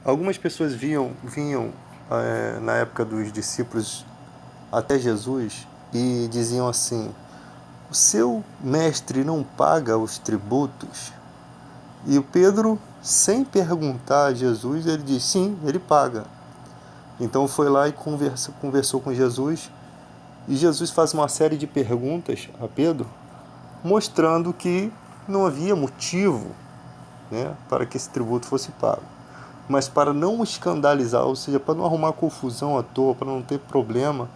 Algumas pessoas vinham na época dos discípulos até Jesus e diziam assim: o seu mestre não paga os tributos? E o Pedro, sem perguntar a Jesus, ele diz: sim, ele paga. Então foi lá e conversou com Jesus, e Jesus faz uma série de perguntas a Pedro, mostrando que não havia motivo, né, para que esse tributo fosse pago. Mas para não escandalizar, ou seja, para não arrumar confusão à toa, para não ter problema,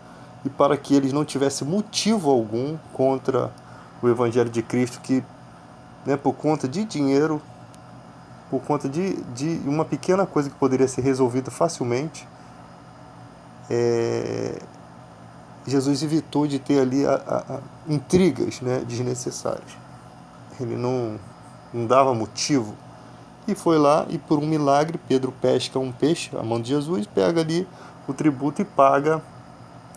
e para que eles não tivessem motivo algum contra o Evangelho de Cristo, que, né, por conta de dinheiro, por conta de uma pequena coisa que poderia ser resolvida facilmente, Jesus evitou de ter ali intrigas, né, desnecessárias. Ele não dava motivo. E foi lá e, por um milagre, Pedro pesca um peixe, a mão de Jesus, pega ali o tributo e paga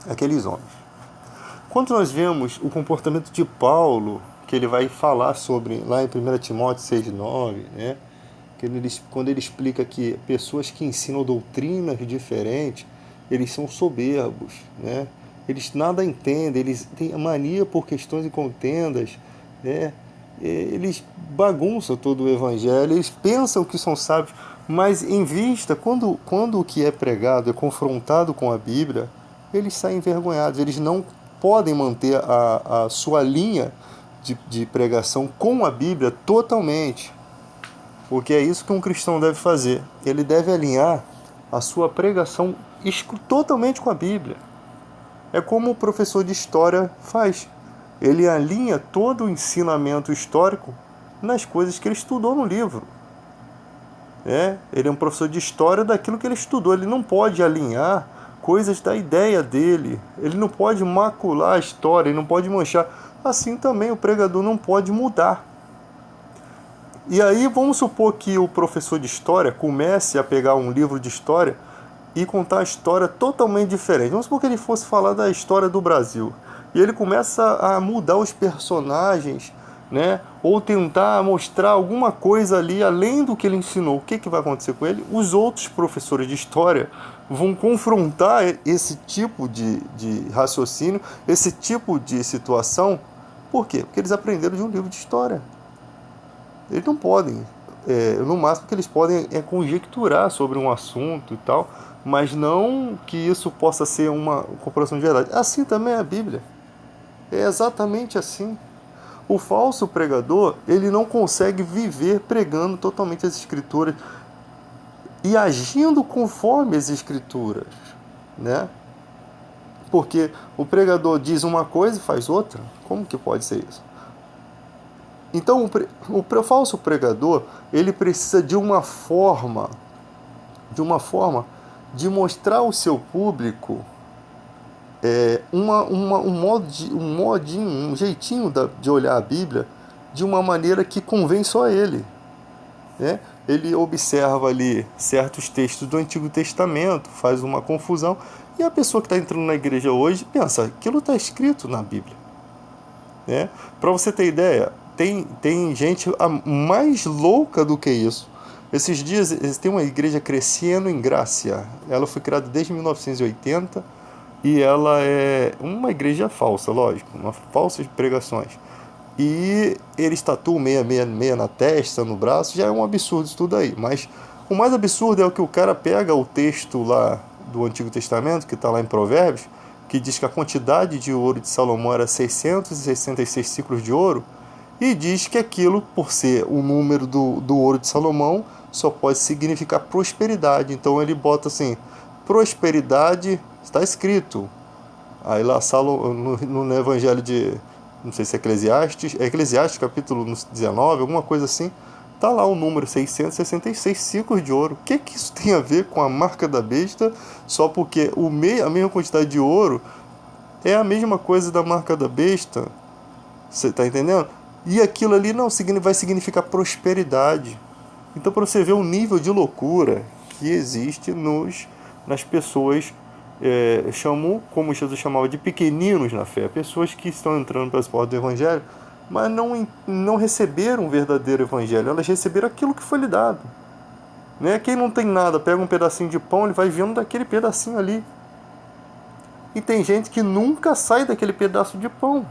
aqueles homens. Quando nós vemos o comportamento de Paulo, que ele vai falar sobre lá em 1 Timóteo 6,9, né? Quando ele explica que pessoas que ensinam doutrinas diferentes, eles são soberbos, né? Eles nada entendem, eles têm mania por questões e contendas, né? Eles bagunçam todo o evangelho, eles pensam que são sábios, mas em vista, quando o que é pregado é confrontado com a Bíblia, eles saem envergonhados, eles não podem manter a sua linha de pregação com a Bíblia totalmente. Porque é isso que um cristão deve fazer. Ele deve alinhar a sua pregação totalmente com a Bíblia. É como o professor de história faz. Ele alinha todo o ensinamento histórico nas coisas que ele estudou no livro. Ele é um professor de história daquilo que ele estudou. Ele não pode alinhar coisas da ideia dele. Ele não pode macular a história, ele não pode manchar. Assim também o pregador não pode mudar. E aí vamos supor que o professor de história comece a pegar um livro de história e contar a história totalmente diferente. Vamos supor que ele fosse falar da história do Brasil. E ele começa a mudar os personagens, né? Ou tentar mostrar alguma coisa ali além do que ele ensinou. O que vai acontecer com ele? Os outros professores de história vão confrontar esse tipo de raciocínio, esse tipo de situação. Por quê? Porque eles aprenderam de um livro de história. Eles não podem, no máximo que eles podem é conjecturar sobre um assunto e tal, mas não que isso possa ser uma comprovação de verdade. Assim também é a Bíblia. É exatamente assim. O falso pregador, ele não consegue viver pregando totalmente as escrituras e agindo conforme as escrituras, né? Porque o pregador diz uma coisa e faz outra. Como que pode ser isso? Então, o falso pregador, ele precisa de uma forma de mostrar ao seu público um jeitinho de olhar a Bíblia de uma maneira que convém só a ele, né? Ele observa ali certos textos do Antigo Testamento, faz uma confusão, e a pessoa que está entrando na igreja hoje pensa, aquilo está escrito na Bíblia, né? Para você ter ideia, tem gente mais louca do que isso. Esses dias tem uma igreja crescendo em Grácia. Ela foi criada desde 1980 e ela é uma igreja falsa, lógico, uma falsas pregações. E eles tatuam 666 na testa, no braço, já é um absurdo isso tudo aí. Mas o mais absurdo é o que o cara pega o texto lá do Antigo Testamento, que está lá em Provérbios, que diz que a quantidade de ouro de Salomão era 666 ciclos de ouro, e diz que aquilo, por ser o número do ouro de Salomão, só pode significar prosperidade. Então ele bota assim, prosperidade, está escrito. Aí lá no Evangelho de, não sei se é Eclesiastes capítulo 19, alguma coisa assim, tá lá o número 666 ciclos de ouro. O que isso tem a ver com a marca da besta? Só porque a mesma quantidade de ouro é a mesma coisa da marca da besta. Você está entendendo? E aquilo ali não vai significar prosperidade. Então, para você ver o nível de loucura que existe nas pessoas, como Jesus chamava de pequeninos na fé, pessoas que estão entrando pelas portas do Evangelho, mas não receberam o verdadeiro Evangelho, elas receberam aquilo que foi lhe dado. Né? Quem não tem nada, pega um pedacinho de pão, ele vai vendo daquele pedacinho ali. E tem gente que nunca sai daquele pedaço de pão.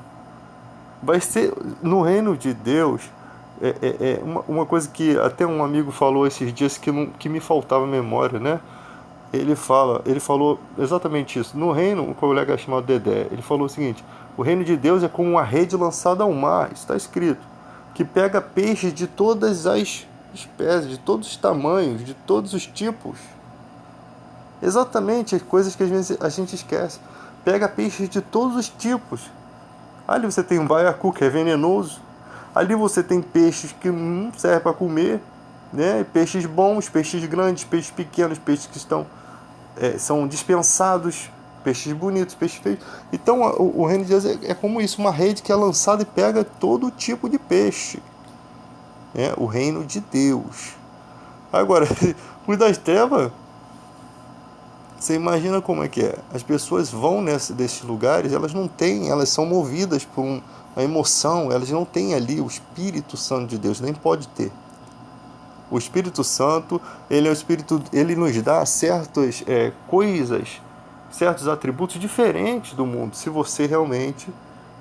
Vai ser no reino de Deus. Uma coisa que até um amigo falou esses dias que me faltava memória, né? Ele falou exatamente isso. No reino, um colega chamado Dedé, ele falou o seguinte: o reino de Deus é como uma rede lançada ao mar, isso está escrito, que pega peixes de todas as espécies, de todos os tamanhos, de todos os tipos. Exatamente as coisas que às vezes a gente esquece. Pega peixes de todos os tipos. Ali você tem um baiacu que é venenoso. Ali você tem peixes que não servem para comer, né? Peixes bons, peixes grandes, peixes pequenos, peixes que são dispensados, peixes bonitos, peixes feios. Então o reino de Deus é como isso, uma rede que é lançada e pega todo tipo de peixe. Né? O reino de Deus. Agora, os das trevas, você imagina como é que é. As pessoas vão desses lugares, elas não têm, elas são movidas por uma emoção, elas não têm ali o Espírito Santo de Deus, nem pode ter. O Espírito Santo, ele é o Espírito, ele nos dá certas coisas, certos atributos diferentes do mundo, se você realmente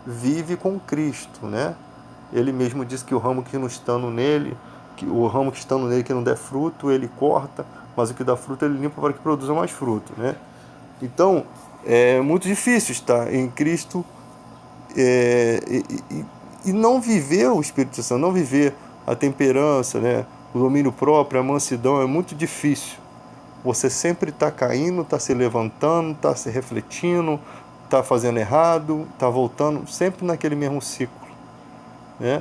vive com Cristo, né? Ele mesmo diz que o ramo que não estando nele, que não der fruto, ele corta, mas o que dá fruto ele limpa para que produza mais fruto, né? Então, é muito difícil estar em Cristo e não viver o Espírito Santo, não viver a temperança, né? O domínio próprio, a mansidão, é muito difícil. Você sempre está caindo, está se levantando, está se refletindo, está fazendo errado, está voltando, sempre naquele mesmo ciclo, né?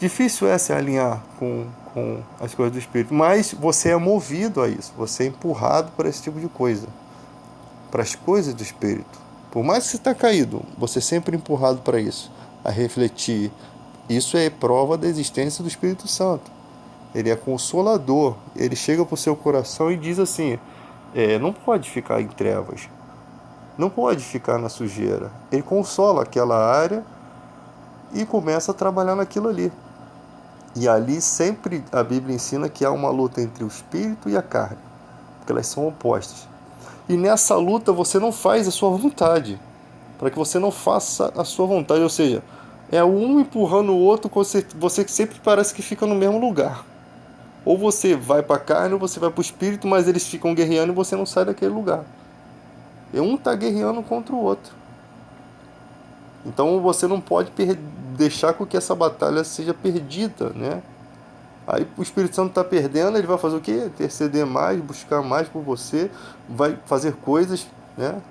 Difícil é se alinhar com as coisas do Espírito, mas você é movido a isso, você é empurrado para esse tipo de coisa, para as coisas do Espírito. Por mais que você está caído, você é sempre empurrado para isso, a refletir. Isso é prova da existência do Espírito Santo. Ele é consolador, ele chega para o seu coração e diz assim: não pode ficar em trevas, não pode ficar na sujeira. Ele consola aquela área e começa a trabalhar naquilo ali. E ali sempre a Bíblia ensina que há uma luta entre o espírito e a carne, porque elas são opostas. E nessa luta você não faz a sua vontade, para que você não faça a sua vontade, ou seja, é um empurrando o outro, você sempre parece que fica no mesmo lugar. Ou você vai para a carne ou você vai para o espírito, mas eles ficam guerreando e você não sai daquele lugar. E um está guerreando contra o outro. Então você não pode deixar com que essa batalha seja perdida, né? Aí o Espírito Santo está perdendo, ele vai fazer o quê? Interceder mais, buscar mais por você, vai fazer coisas, né?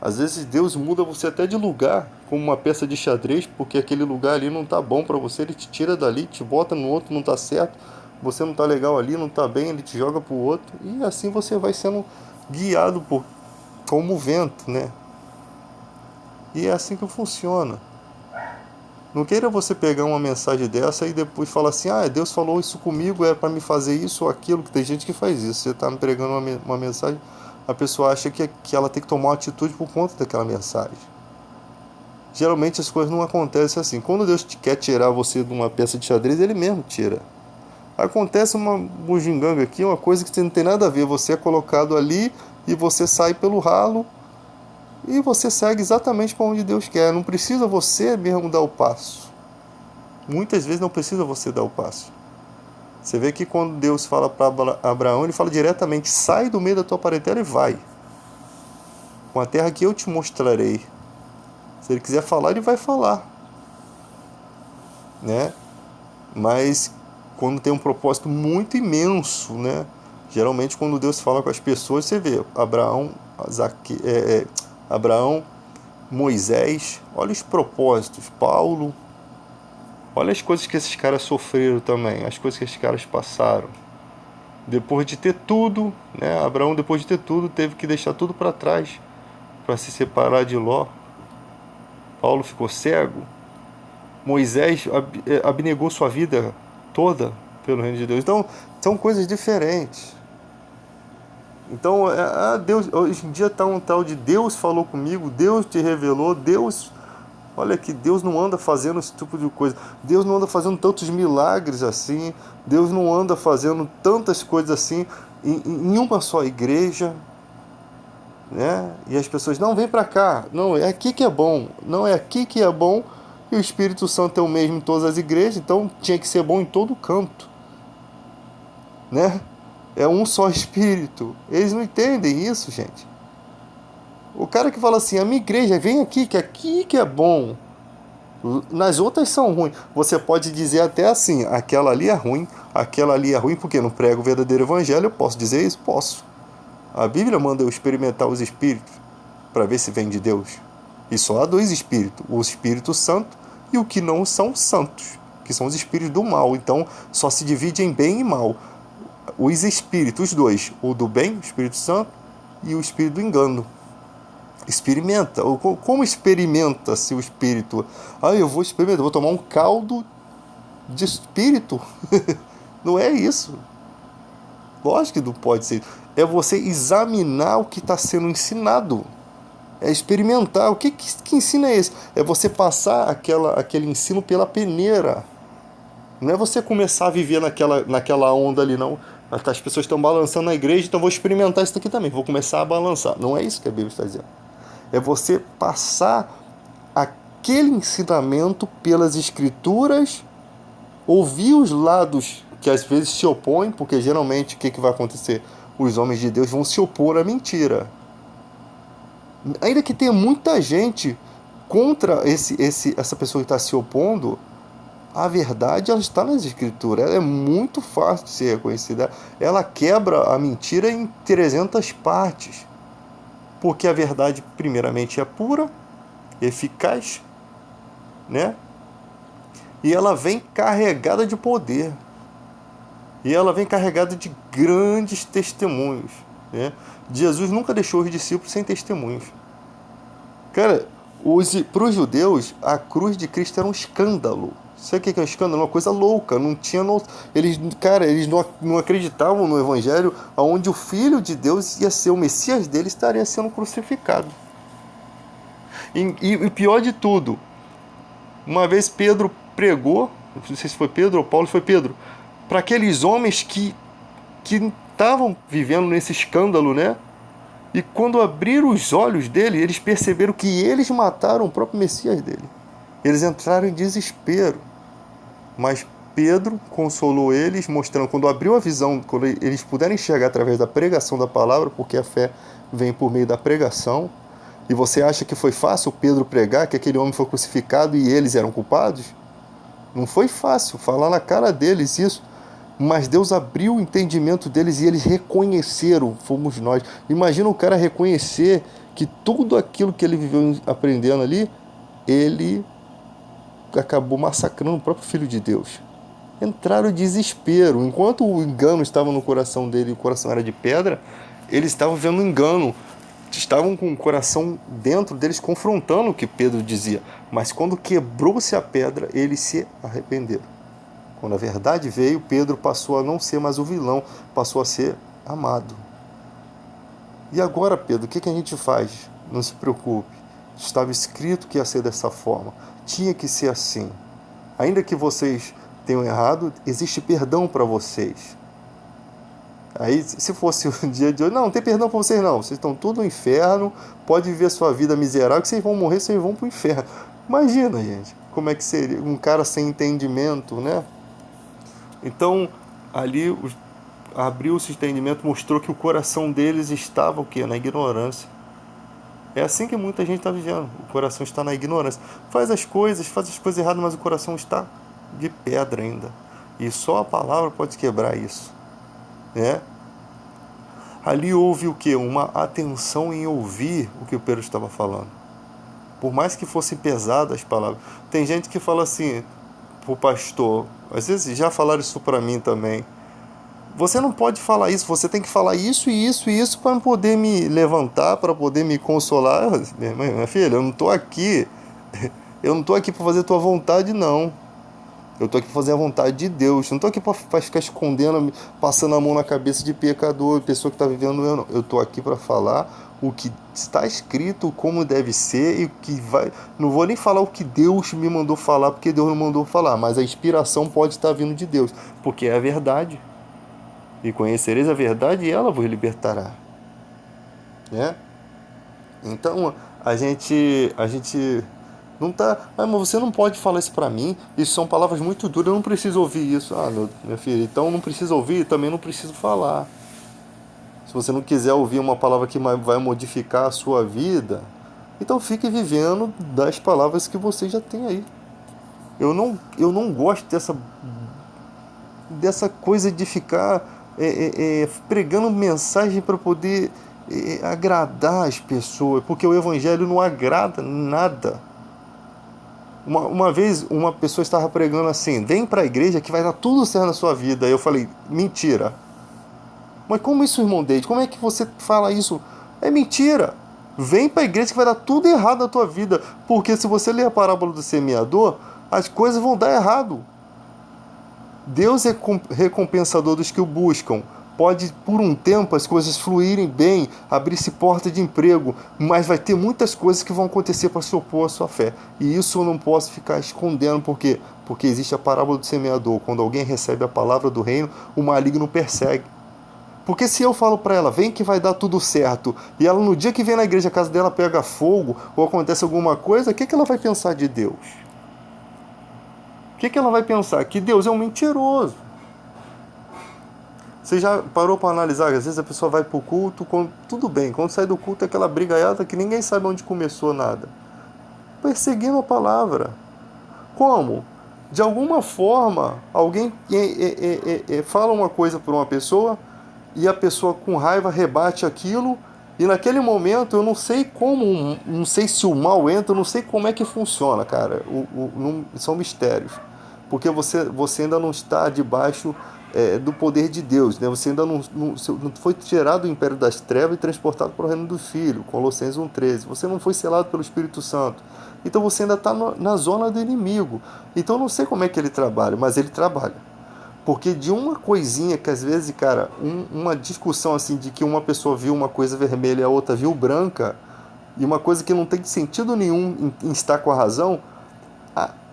Às vezes Deus muda você até de lugar, como uma peça de xadrez, porque aquele lugar ali não está bom para você, ele te tira dali, te bota no outro, não está certo, você não está legal ali, não está bem, ele te joga para o outro, e assim você vai sendo guiado como o vento, né? E é assim que funciona. Não queira você pegar uma mensagem dessa e depois falar assim: Deus falou isso comigo, é para me fazer isso ou aquilo, que tem gente que faz isso. Você está me pregando uma mensagem, a pessoa acha que ela tem que tomar uma atitude por conta daquela mensagem. Geralmente as coisas não acontecem assim. Quando Deus quer tirar você de uma peça de xadrez, ele mesmo tira. Acontece uma bugiganga aqui, uma coisa que não tem nada a ver. Você é colocado ali e você sai pelo ralo e você segue exatamente para onde Deus quer. Não precisa você mesmo dar o passo. Muitas vezes não precisa você dar o passo. Você vê que quando Deus fala para Abraão, ele fala diretamente: sai do meio da tua parentela e vai. Com a terra que eu te mostrarei. Se ele quiser falar, ele vai falar. Né? Mas quando tem um propósito muito imenso, né? Geralmente quando Deus fala com as pessoas, você vê Abraão, Moisés, olha os propósitos, Paulo, olha as coisas que esses caras sofreram também, as coisas que esses caras passaram. Depois de ter tudo, né? Abraão, depois de ter tudo, teve que deixar tudo para trás para se separar de Ló. Paulo ficou cego. Moisés abnegou sua vida toda pelo reino de Deus. Então, são coisas diferentes. Então, Deus, hoje em dia está um tal de Deus falou comigo, Deus te revelou, Deus Olha que Deus não anda fazendo esse tipo de coisa. Deus não anda fazendo tantos milagres assim. Deus não anda fazendo tantas coisas assim em uma só igreja, né? E as pessoas, não, vem para cá. Não, é aqui que é bom. Não, é aqui que é bom. E o Espírito Santo é o mesmo em todas as igrejas, então tinha que ser bom em todo canto, né? É um só Espírito. Eles não entendem isso, gente. O cara que fala assim, a minha igreja, vem aqui que é bom. Nas outras são ruins. Você pode dizer até assim, aquela ali é ruim porque não prega o verdadeiro evangelho. Eu posso dizer isso? Posso. A Bíblia manda eu experimentar os espíritos para ver se vem de Deus. E só há dois espíritos, o Espírito Santo e o que não são santos, que são os espíritos do mal. Então só se divide em bem e mal. Os espíritos, os dois, o do bem, o Espírito Santo, e o espírito do engano. Experimenta. Como experimenta-se o espírito? Eu vou experimentar, vou tomar um caldo de espírito. Não é isso. Lógico que não pode ser. É você examinar o que está sendo ensinado. É experimentar. O que ensino é esse? É você passar aquele ensino pela peneira. Não é você começar a viver naquela onda ali, não. As pessoas estão balançando na igreja, então vou experimentar isso aqui também. Vou começar a balançar. Não é isso que a Bíblia está dizendo. É você passar aquele ensinamento pelas escrituras, ouvir os lados que às vezes se opõem, porque geralmente o que vai acontecer? Os homens de Deus vão se opor à mentira. Ainda que tenha muita gente contra essa pessoa que está se opondo, a verdade ela está nas escrituras. Ela é muito fácil de ser reconhecida. Ela quebra a mentira em 300 partes. Porque a verdade, primeiramente, é pura, eficaz, né? E ela vem carregada de poder. E ela vem carregada de grandes testemunhos, né? Jesus nunca deixou os discípulos sem testemunhos. Cara, para os judeus, a cruz de Cristo era um escândalo. Sabe o que é um escândalo? Uma coisa louca. Não tinha eles não acreditavam no Evangelho onde o Filho de Deus ia ser o Messias deles, estaria sendo crucificado. E o pior de tudo, uma vez Pedro pregou, não sei se foi Pedro ou Paulo, foi Pedro, para aqueles homens que estavam vivendo nesse escândalo, né? E quando abriram os olhos dele, eles perceberam que eles mataram o próprio Messias dele. Eles entraram em desespero. Mas Pedro consolou eles, mostrando, quando abriu a visão, quando eles puderam enxergar através da pregação da palavra, porque a fé vem por meio da pregação. E você acha que foi fácil Pedro pregar que aquele homem foi crucificado e eles eram culpados? Não foi fácil falar na cara deles isso. Mas Deus abriu o entendimento deles e eles reconheceram, fomos nós. Imagina o cara reconhecer que tudo aquilo que ele viveu aprendendo ali, ele acabou massacrando o próprio Filho de Deus. Entraram em desespero. Enquanto o engano estava no coração dele, o coração era de pedra, eles estavam vendo o engano. Estavam com o coração dentro deles confrontando o que Pedro dizia. Mas quando quebrou-se a pedra, eles se arrependeram. Quando a verdade veio, Pedro passou a não ser mais o vilão, passou a ser amado. E agora, Pedro, o que a gente faz? Não se preocupe. Estava escrito que ia ser dessa forma. Tinha que ser assim. Ainda que vocês tenham errado, existe perdão para vocês. Aí, se fosse o dia de hoje, não tem perdão para vocês não. Vocês estão tudo no inferno, pode viver sua vida miserável, que vocês vão morrer, vocês vão para o inferno. Imagina, gente, como é que seria um cara sem entendimento, né? Então, ali abriu-se o entendimento, mostrou que o coração deles estava o quê? Na ignorância. É assim que muita gente está vivendo. O coração está na ignorância. Faz as coisas erradas, mas o coração está de pedra ainda. E só a palavra pode quebrar isso, né? Ali houve o quê? Uma atenção em ouvir o que o Pedro estava falando. Por mais que fossem pesadas as palavras. Tem gente que fala assim pro pastor, às vezes já falaram isso para mim também. Você não pode falar isso, você tem que falar isso e isso e isso para poder me levantar, para poder me consolar. Minha filha, eu não estou aqui para fazer tua vontade, não. Eu estou aqui para fazer a vontade de Deus. Não estou aqui para ficar escondendo, passando a mão na cabeça de pecador, pessoa que está vivendo eu não. Eu estou aqui para falar o que está escrito, como deve ser e o que vai. Não vou nem falar o que Deus me mandou falar, porque Deus não mandou falar, mas a inspiração pode estar vindo de Deus, porque é a verdade. E conhecereis a verdade e ela vos libertará, né? Então, a gente não tá, mas você não pode falar isso pra mim. Isso são palavras muito duras, eu não preciso ouvir isso. Ah, meu filho, então não preciso ouvir, também não preciso falar. Se você não quiser ouvir uma palavra que vai modificar a sua vida, então fique vivendo das palavras que você já tem aí. Eu não gosto dessa coisa de ficar pregando mensagem para poder agradar as pessoas, porque o evangelho não agrada nada. Uma vez uma pessoa estava pregando assim: vem para a igreja que vai dar tudo certo na sua vida. Aí eu falei: mentira. Mas como isso, irmão Deide? Como é que você fala isso? É mentira. Vem para a igreja que vai dar tudo errado na tua vida. Porque se você ler a parábola do semeador, as coisas vão dar errado. Deus é recompensador dos que o buscam. Pode, por um tempo, as coisas fluírem bem, abrir-se porta de emprego, mas vai ter muitas coisas que vão acontecer para se opor à sua fé. E isso eu não posso ficar escondendo, porque existe a parábola do semeador. Quando alguém recebe a palavra do reino, o maligno persegue. Porque se eu falo para ela, vem que vai dar tudo certo, e ela no dia que vem na igreja, a casa dela pega fogo, ou acontece alguma coisa, o que ela vai pensar de Deus? O que ela vai pensar? Que Deus é um mentiroso. Você já parou para analisar? Às vezes a pessoa vai para o culto, tudo bem, quando sai do culto é aquela brigaiada que ninguém sabe onde começou nada. Perseguindo a palavra. Como? De alguma forma, alguém fala uma coisa para uma pessoa e a pessoa com raiva rebate aquilo e naquele momento eu não sei como, não sei se o mal entra, eu não sei como é que funciona, cara. São mistérios. Porque você ainda não está debaixo do poder de Deus, né? Você ainda não foi tirado do império das trevas e transportado para o reino do Filho, Colossenses 1,13. Você não foi selado pelo Espírito Santo. Então você ainda está na zona do inimigo. Então eu não sei como é que ele trabalha, mas ele trabalha. Porque de uma coisinha que às vezes, cara, uma discussão assim de que uma pessoa viu uma coisa vermelha e a outra viu branca, e uma coisa que não tem sentido nenhum em estar com a razão,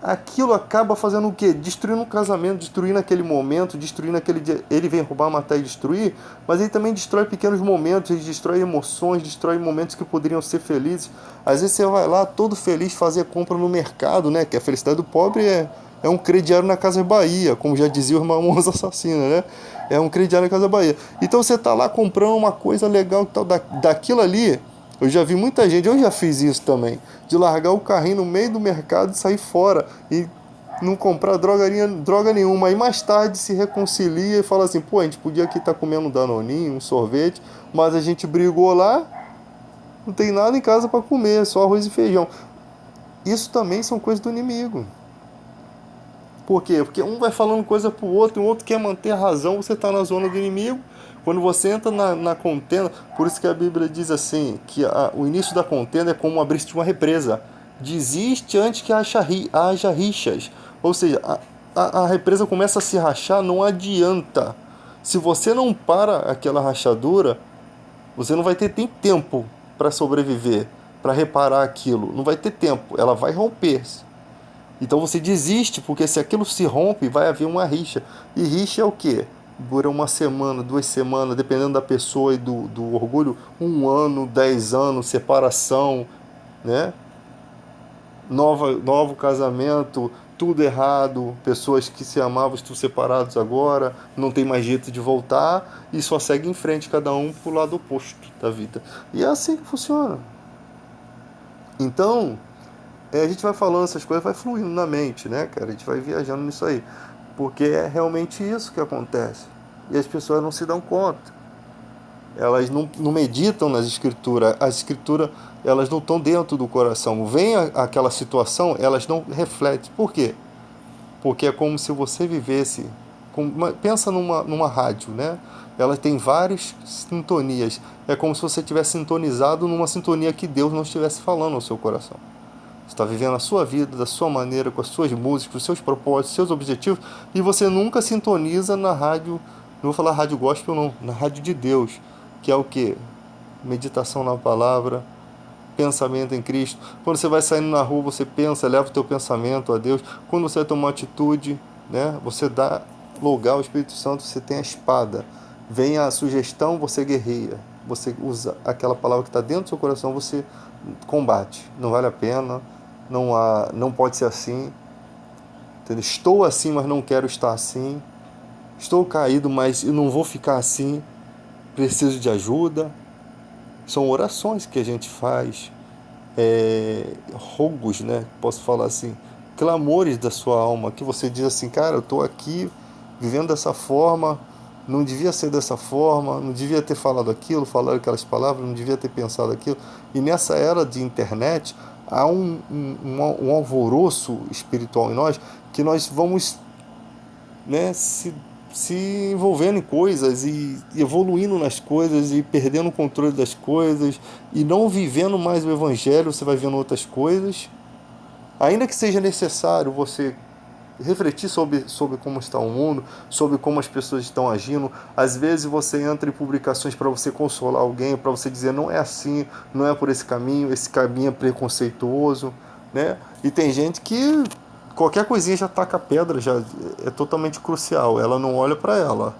aquilo acaba fazendo o quê? Destruindo o casamento, destruindo aquele momento, destruindo aquele dia. Ele vem roubar, matar e destruir, mas ele também destrói pequenos momentos, ele destrói emoções, destrói momentos que poderiam ser felizes. Às vezes você vai lá todo feliz fazer compra no mercado, né? Que a felicidade do pobre é um crediário na Casa Bahia, como já dizia o irmão Monza Assassino, né? É um crediário na Casa Bahia. Então você tá lá comprando uma coisa legal, tal, daquilo ali. Eu já vi muita gente, eu já fiz isso também, de largar o carrinho no meio do mercado e sair fora e não comprar droga nenhuma. Aí mais tarde se reconcilia e fala assim: pô, a gente podia aqui estar comendo um danoninho, um sorvete, mas a gente brigou lá, não tem nada em casa para comer, só arroz e feijão. Isso também são coisas do inimigo. Por quê? Porque um vai falando coisa pro outro, e o outro quer manter a razão, você está na zona do inimigo. Quando você entra na contenda, por isso que a Bíblia diz assim, que o início da contenda é como abrir-se de uma represa. Desiste antes que haja rixas. Ou seja, a represa começa a se rachar, não adianta. Se você não para aquela rachadura, você não vai ter nem tempo para sobreviver, para reparar aquilo. Não vai ter tempo, ela vai romper-se. Então você desiste, porque se aquilo se rompe, vai haver uma rixa. E rixa é o quê? Dura uma semana, 2 semanas, dependendo da pessoa e do orgulho, 1 ano, 10 anos, separação, né? Novo casamento, tudo errado, pessoas que se amavam estão separados agora, não tem mais jeito de voltar e só segue em frente, cada um pro lado oposto da vida. E é assim que funciona. Então, a gente vai falando essas coisas, vai fluindo na mente, né, cara? A gente vai viajando nisso aí. Porque é realmente isso que acontece. E as pessoas não se dão conta. Elas não meditam nas escrituras. As escrituras, elas não estão dentro do coração. Vem aquela situação, elas não refletem. Por quê? Porque é como se você vivesse... pensa numa rádio, né? Ela tem várias sintonias. É como se você tivesse sintonizado numa sintonia que Deus não estivesse falando ao seu coração. Você está vivendo a sua vida da sua maneira, com as suas músicas, os seus propósitos, seus objetivos, e você nunca sintoniza na rádio, não vou falar rádio gospel não, na rádio de Deus, que é o quê? Meditação na palavra, pensamento em Cristo. Quando você vai saindo na rua, você pensa, leva o teu pensamento a Deus. Quando você vai tomar uma atitude, né, você dá lugar ao Espírito Santo, você tem a espada. Vem a sugestão, você guerreia. Você usa aquela palavra que está dentro do seu coração, você combate. Não vale a pena, não pode ser assim. Entendeu? Estou assim, mas não quero estar assim. Estou caído, mas eu não vou ficar assim. Preciso de ajuda. São orações que a gente faz, rogos, né? Posso falar assim, clamores da sua alma, que você diz assim, cara, eu estou aqui vivendo dessa forma, não devia ser dessa forma, não devia ter falado aquilo, falar aquelas palavras, não devia ter pensado aquilo. E nessa era de internet, há um alvoroço espiritual em nós, que nós vamos, né, se envolvendo em coisas e evoluindo nas coisas e perdendo o controle das coisas e não vivendo mais o evangelho, você vai vendo outras coisas. Ainda que seja necessário você refletir sobre como está o mundo, sobre como as pessoas estão agindo. Às vezes você entra em publicações para você consolar alguém, para você dizer não é assim, não é por esse caminho é preconceituoso, né? E tem gente que qualquer coisinha já taca pedra, já é totalmente crucial. Ela não olha para ela.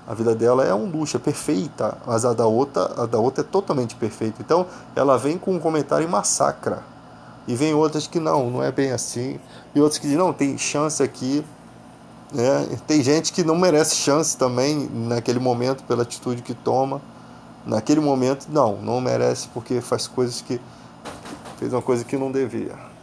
A vida dela é um luxo, é perfeita, mas a da outra é totalmente perfeita. Então, ela vem com um comentário e massacra. E vem outras que não é bem assim. E outras que dizem, não, tem chance aqui. Né? Tem gente que não merece chance também naquele momento pela atitude que toma. Naquele momento, não merece porque fez uma coisa que não devia.